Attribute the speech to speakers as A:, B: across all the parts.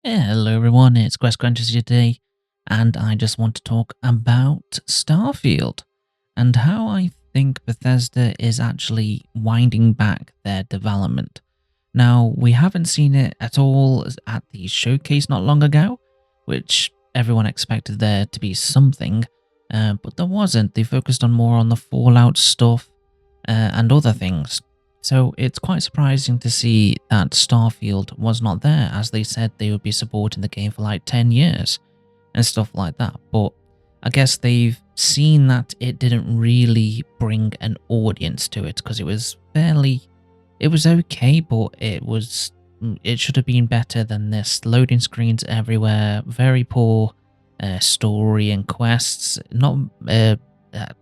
A: Hello everyone, it's Quest Crunchers here today, and I just want to talk about Starfield and how I think Bethesda is actually winding back their development. Now, we haven't seen it at all at the showcase not long ago, which everyone expected there to be something, but there wasn't. They focused on more on the Fallout stuff and other things. So it's quite surprising to see that Starfield was not there, as they said they would be supporting the game for like 10 years and stuff like that. But I guess they've seen that it didn't really bring an audience to it because it was okay, but it should have been better than this. Loading screens everywhere, very poor story and quests, not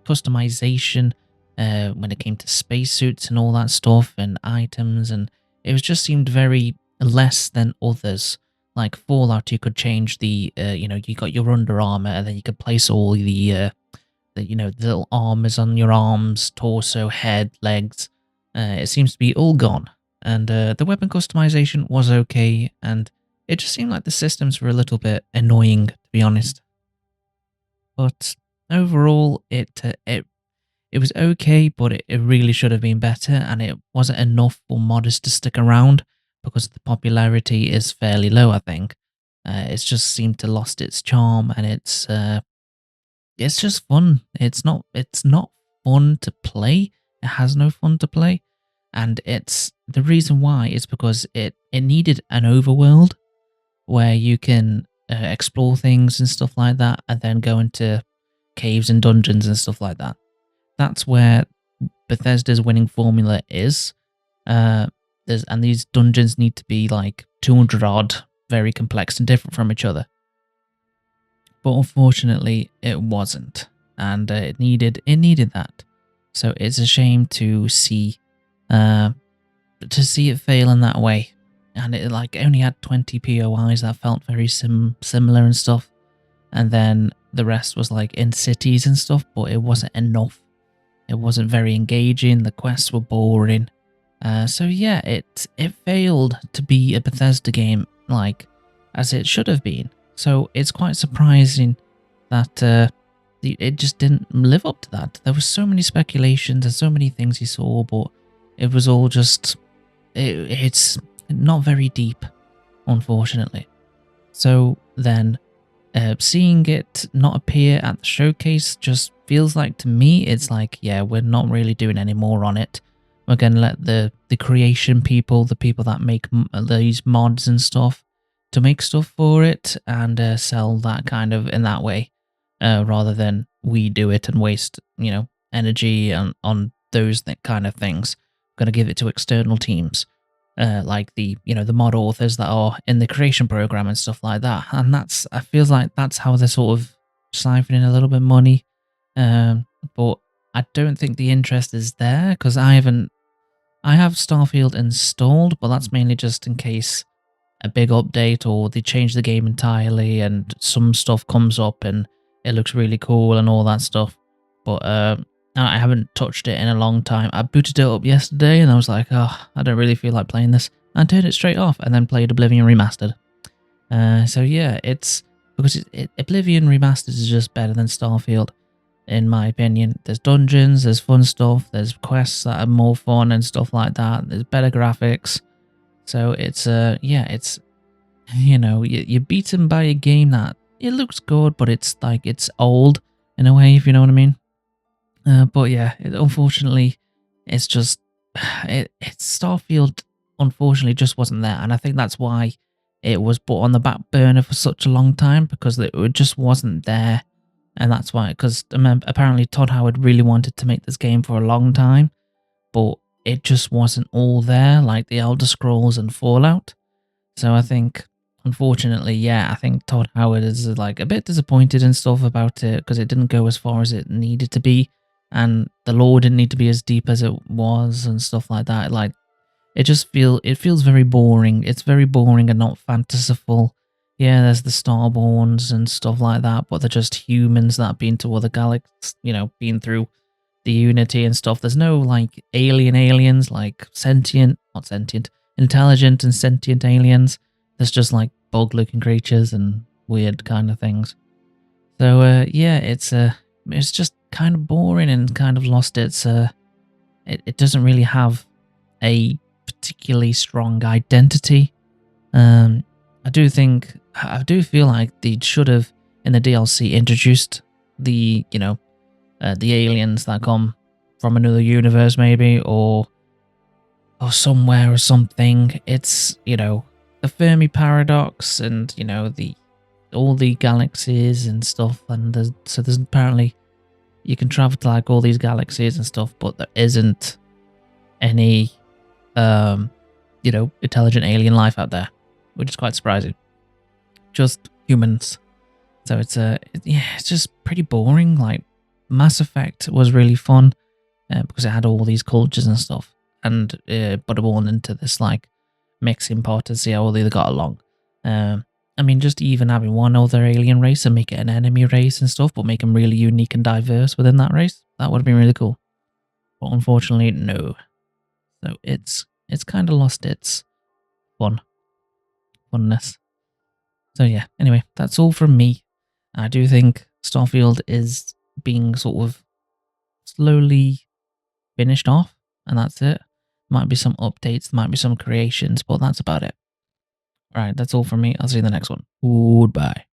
A: customization when it came to spacesuits and all that stuff and items, and it was just seemed very less than others. Like Fallout, you could change you got your Under Armour, and then you could place all the little armors on your arms, torso, head, legs. It seems to be all gone, and the weapon customization was okay, and it just seemed like the systems were a little bit annoying, to be honest. But overall, it was okay, but it really should have been better, and it wasn't enough for modders to stick around because the popularity is fairly low, I think. It's just seemed to lost its charm, and it's just fun. It's not fun to play. It has no fun to play, and it's the reason why is because it needed an overworld where you can explore things and stuff like that, and then go into caves and dungeons and stuff like that. That's where Bethesda's winning formula is. And these dungeons need to be like 200 odd, very complex and different from each other. But unfortunately, it wasn't, and it needed that. So it's a shame to see it fail in that way. And it like only had 20 POIs that felt very similar and stuff, and then the rest was like in cities and stuff, but it wasn't enough. It wasn't very engaging. The quests were boring. So yeah, it failed to be a Bethesda game like as it should have been. So it's quite surprising that it just didn't live up to that. There were so many speculations and so many things you saw, but it was all just it's not very deep, unfortunately. So then seeing it not appear at the showcase just feels like, to me, it's like, yeah, we're not really doing any more on it. We're going to let the creation people, the people that make these mods and stuff, to make stuff for it and sell that kind of in that way, rather than we do it and waste, energy on those kind of things. We're going to give it to external teams. Like the mod authors that are in the creation program and stuff like that, and I feel like that's how they're sort of siphoning a little bit of money. But I don't think the interest is there because I have Starfield installed, but that's mainly just in case a big update or they change the game entirely and some stuff comes up and it looks really cool and all that stuff. But I haven't touched it in a long time. I booted it up yesterday and I was like, oh, I don't really feel like playing this. I turned it straight off and then played Oblivion Remastered. So yeah, it's because Oblivion Remastered is just better than Starfield, in my opinion. There's dungeons, there's fun stuff, there's quests that are more fun and stuff like that. There's better graphics. So it's it's you're beaten by a game that it looks good, but it's like it's old in a way, if you know what I mean. But yeah, unfortunately, it's just it's Starfield. Unfortunately, just wasn't there, and I think that's why it was put on the back burner for such a long time, because it just wasn't there, and that's why. Because apparently Todd Howard really wanted to make this game for a long time, but it just wasn't all there, like the Elder Scrolls and Fallout. So I think, unfortunately, yeah, I think Todd Howard is like a bit disappointed and stuff about it because it didn't go as far as it needed to be, and the lore didn't need to be as deep as it was and stuff like that. Like it feels very boring. It's very boring and not fantastical. Yeah, there's the Starborns and stuff like that, but they're just humans that have been to other galaxies, been through the Unity and stuff. There's no like aliens, like not sentient, intelligent and sentient aliens. There's just like bug-looking creatures and weird kind of things. So yeah, it's just kind of boring and kind of lost its it doesn't really have a particularly strong identity. Um, I do feel like they should have in the DLC introduced the the aliens that come from another universe maybe or somewhere or something. It's the Fermi paradox and the all the galaxies and stuff and there's apparently you can travel to like all these galaxies and stuff, but there isn't any um intelligent alien life out there, which is quite surprising. Just humans. So yeah, it's just pretty boring. Like Mass Effect was really fun because it had all these cultures and stuff, and put them all into this like mixing pot to see how they got along. I mean, just even having one other alien race and make it an enemy race and stuff, but make them really unique and diverse within that race, that would have been really cool. But unfortunately, no. So it's kind of lost its funness. So yeah, anyway, that's all from me. I do think Starfield is being sort of slowly finished off, and that's it. Might be some updates, might be some creations, but that's about it. All right, that's all from me. I'll see you in the next one. Goodbye.